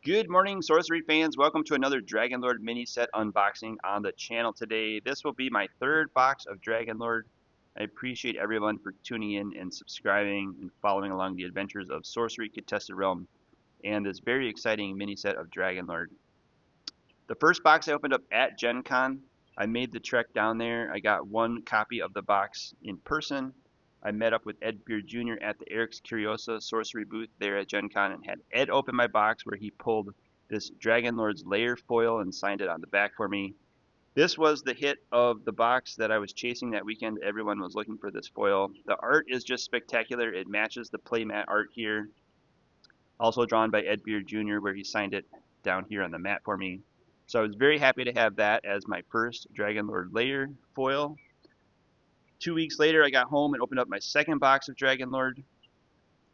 Good morning, sorcery fans. Welcome to another Dragonlord Miniset unboxing on the channel today. This will be my third box of Dragonlord. I appreciate everyone for tuning in and subscribing and following along the adventures of Sorcery Contested Realm and this very exciting miniset of Dragonlord. The first box I opened up at Gen Con. I made the trek down there. I got one copy of the box in person. I met up with Ed Beard Jr. at the Eric's Curiosa sorcery booth there at Gen Con and had Ed open my box where he pulled this Dragonlord's layer foil and signed it on the back for me. This was the hit of the box that I was chasing that weekend. Everyone was looking for this foil. The art is just spectacular. It matches the playmat art here. Also drawn by Ed Beard Jr. where he signed it down here on the mat for me. So I was very happy to have that as my first Dragonlord layer foil. 2 weeks later, I got home and opened up my second box of Dragonlord,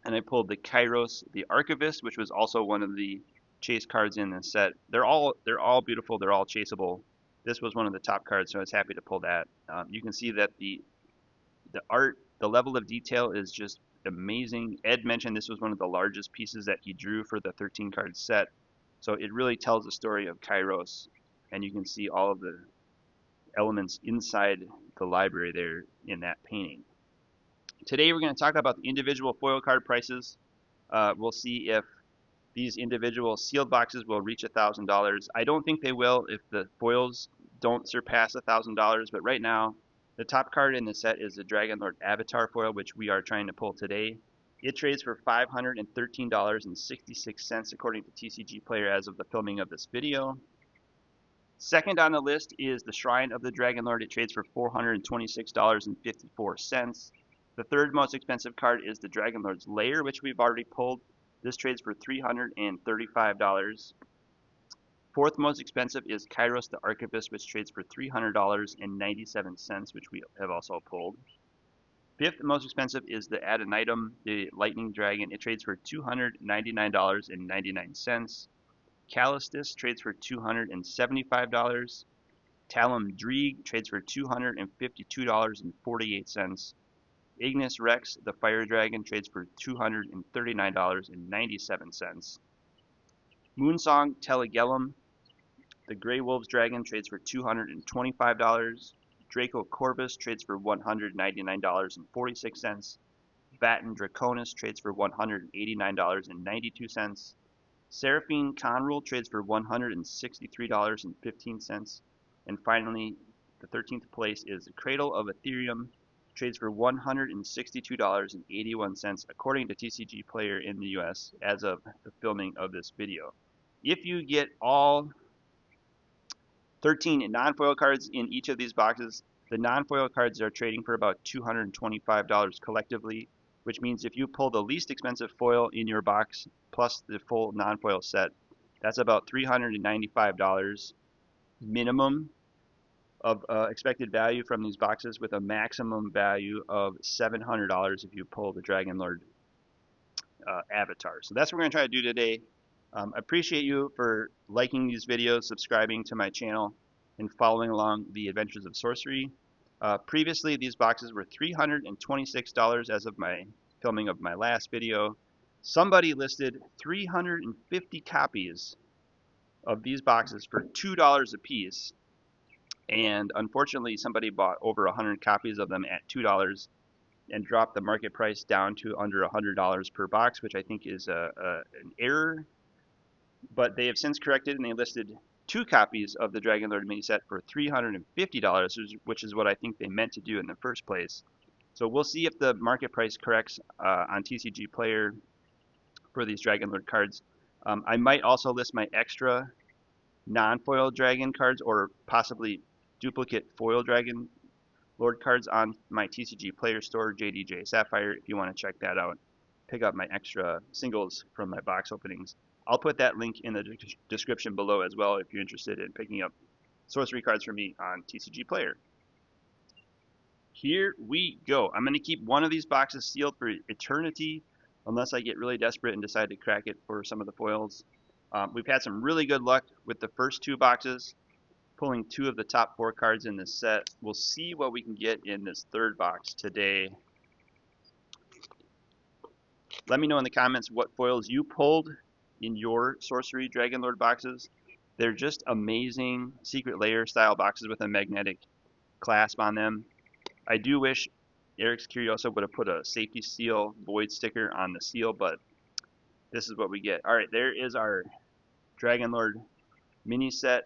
and I pulled the Kairos, the Archivist, which was also one of the chase cards in the set. They're all beautiful. They're all chaseable. This was one of the top cards, so I was happy to pull that. You can see that the art, the level of detail is just amazing. Ed mentioned this was one of the largest pieces that he drew for the 13 card set, so it really tells the story of Kairos, and you can see all of the elements inside the library there in that painting. Today we're going to talk about the individual foil card prices. We'll see if these individual sealed boxes will reach $1,000. I don't think they will if the foils don't surpass $1,000, but right now the top card in the set is the Dragonlord Avatar foil, which we are trying to pull today. It trades for $513.66 according to TCG Player as of the filming of this video. Second on the list is the Shrine of the Dragonlord. It trades for $426.54. The third most expensive card is the Dragonlord's Lair, which we've already pulled. This trades for $335. Fourth most expensive is Kairos the Archivist, which trades for $300.97, which we have also pulled. Fifth most expensive is the Add an Item, the Lightning Dragon. It trades for $299.99. Callistus trades for $275. Talum Dreeg trades for $252.48. Ignis Rex, the Fire Dragon, trades for $239.97. Moonsong Telegellum, the Grey Wolves Dragon, trades for $225. Draco Corvus trades for $199.46. Baton Draconis trades for $189.92. Seraphine Conrul trades for $163.15. And finally, the 13th place is the Cradle of Ethereum, trades for $162.81 according to TCG Player in the US as of the filming of this video. If you get all 13 non-foil cards in each of these boxes, the non-foil cards are trading for about $225 collectively, which means if you pull the least expensive foil in your box plus the full non-foil set, that's about $395 minimum of expected value from these boxes, with a maximum value of $700 if you pull the Dragonlord Avatar. So that's what we're going to try to do today. I appreciate you for liking these videos, subscribing to my channel, and following along the adventures of sorcery. Previously, these boxes were $326 as of my filming of my last video. Somebody listed 350 copies of these boxes for $2 a piece, and unfortunately somebody bought over 100 copies of them at $2 and dropped the market price down to under $100 per box, which I think is an error. But they have since corrected, and they listed 2 copies of the Dragonlord Miniset for $350, which is what I think they meant to do in the first place. So we'll see if the market price corrects on TCG Player for these Dragonlord cards. I might also list my extra non-foil dragon cards, or possibly duplicate foil Dragonlord cards, on my TCG Player store, jdj-sapphire, if you want to check that out. Pick up my extra singles from my box openings. I'll put that link in the description below as well if you're interested in picking up sorcery cards from me on TCG Player. Here we go. I'm going to keep one of these boxes sealed for eternity unless I get really desperate and decide to crack it for some of the foils. We've had some really good luck with the first 2 boxes, pulling 2 of the top 4 cards in this set. We'll see what we can get in this third box today. Let me know in the comments what foils you pulled in your Sorcery Dragonlord boxes. They're just amazing secret layer style boxes with a magnetic clasp on them. I do wish Eric's Curiosa would have put a safety seal void sticker on the seal, but this is what we get. All right, there is our Dragonlord mini set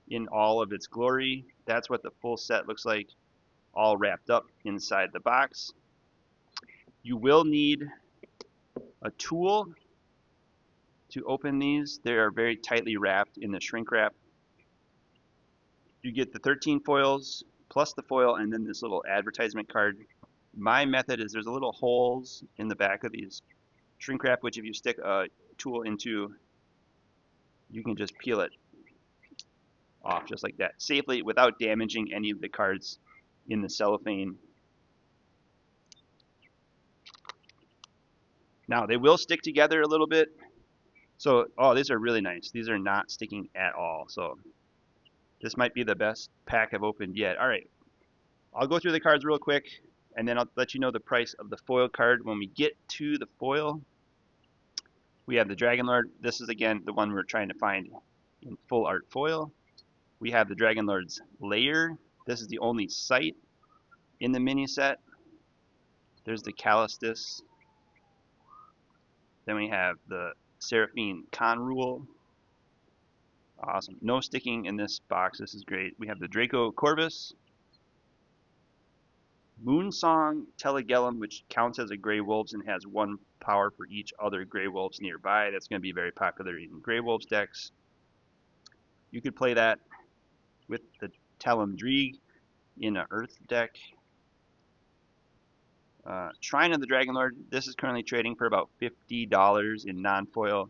in all of its glory. That's what the full set looks like, all wrapped up inside the box. You will need a tool to open these. They are very tightly wrapped in the shrink wrap. You get the 13 foils plus the foil and then this little advertisement card. My method is there's a little holes in the back of these shrink wrap, which if you stick a tool into, you can just peel it off just like that safely without damaging any of the cards in the cellophane. Now they will stick together a little bit. So, oh, these are really nice. These are not sticking at all. So this might be the best pack I've opened yet. All right, I'll go through the cards real quick, and then I'll let you know the price of the foil card when we get to the foil. We have the Dragonlord. This is, again, the one we're trying to find in full art foil. We have the Dragonlord's layer. This is the only sight in the mini set. There's the Callistus. Then we have the Seraphine Conrule. Awesome. No sticking in this box. This is great. We have the Draco Corvus. Moonsong Telegellum, which counts as a Grey Wolves and has 1 power for each other Grey Wolves nearby. That's going to be very popular in Grey Wolves decks. You could play that with the Talumdreeg in an Earth deck. Shrine of the Dragonlord. This is currently trading for about $50 in non-foil.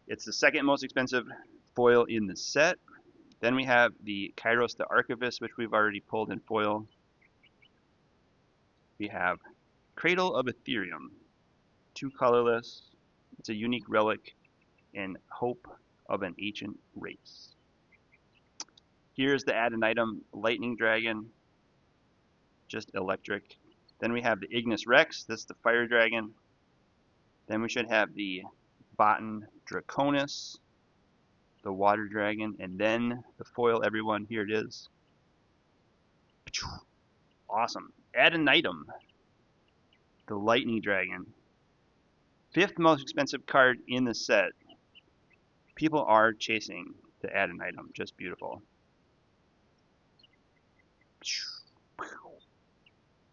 It's the second most expensive foil in the set. Then we have the Kairos the Archivist, which we've already pulled in foil. We have Cradle of Ethereum, 2 colorless. It's a unique relic and hope of an ancient race. Here's the add an item Lightning Dragon, just electric. Then we have the Ignis Rex, this is the Fire Dragon. Then we should have the Botan Draconis, the Water Dragon, and then the foil, everyone. Here it is. Awesome. Add an item. The Lightning Dragon. 5th most expensive card in the set. People are chasing the add an item. Just beautiful.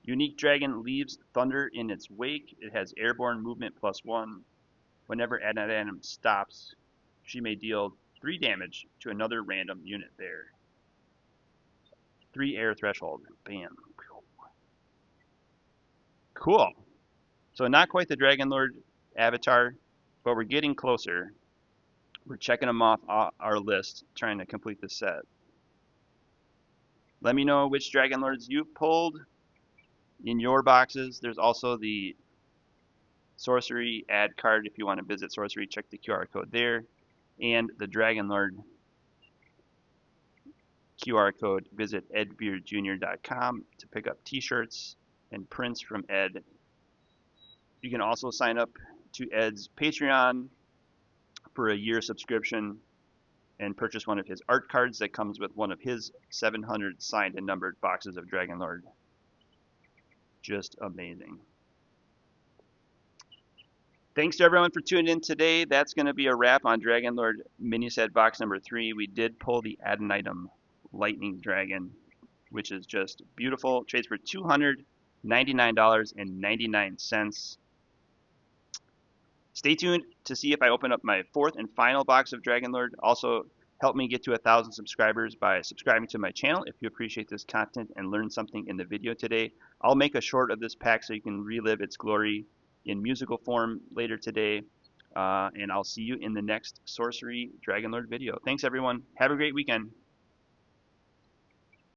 Unique Dragon leaves thunder in its wake. It has airborne movement +1. Whenever add an item stops, she may deal 3 damage to another random unit there. 3 air threshold. Bam. Cool. So not quite the Dragonlord Avatar, but we're getting closer. We're checking them off our list, trying to complete the set. Let me know which Dragonlords you've pulled in your boxes. There's also the Sorcery ad card if you want to visit Sorcery. Check the QR code there. And the Dragonlord QR code. Visit edbeardjr.com to pick up t-shirts and prints from Ed. You can also sign up to Ed's Patreon for a year subscription and purchase one of his art cards that comes with one of his 700 signed and numbered boxes of Dragonlord. Just amazing. Thanks to everyone for tuning in today. That's going to be a wrap on Dragonlord Miniset box number 3. We did pull the add an item Lightning Dragon, which is just beautiful. Trades for $299.99. Stay tuned to see if I open up my 4th and final box of Dragonlord. Also, help me get to 1,000 subscribers by subscribing to my channel if you appreciate this content and learned something in the video today. I'll make a short of this pack so you can relive its glory in musical form later today. And I'll see you in the next Sorcery Dragonlord video. Thanks, everyone. Have a great weekend.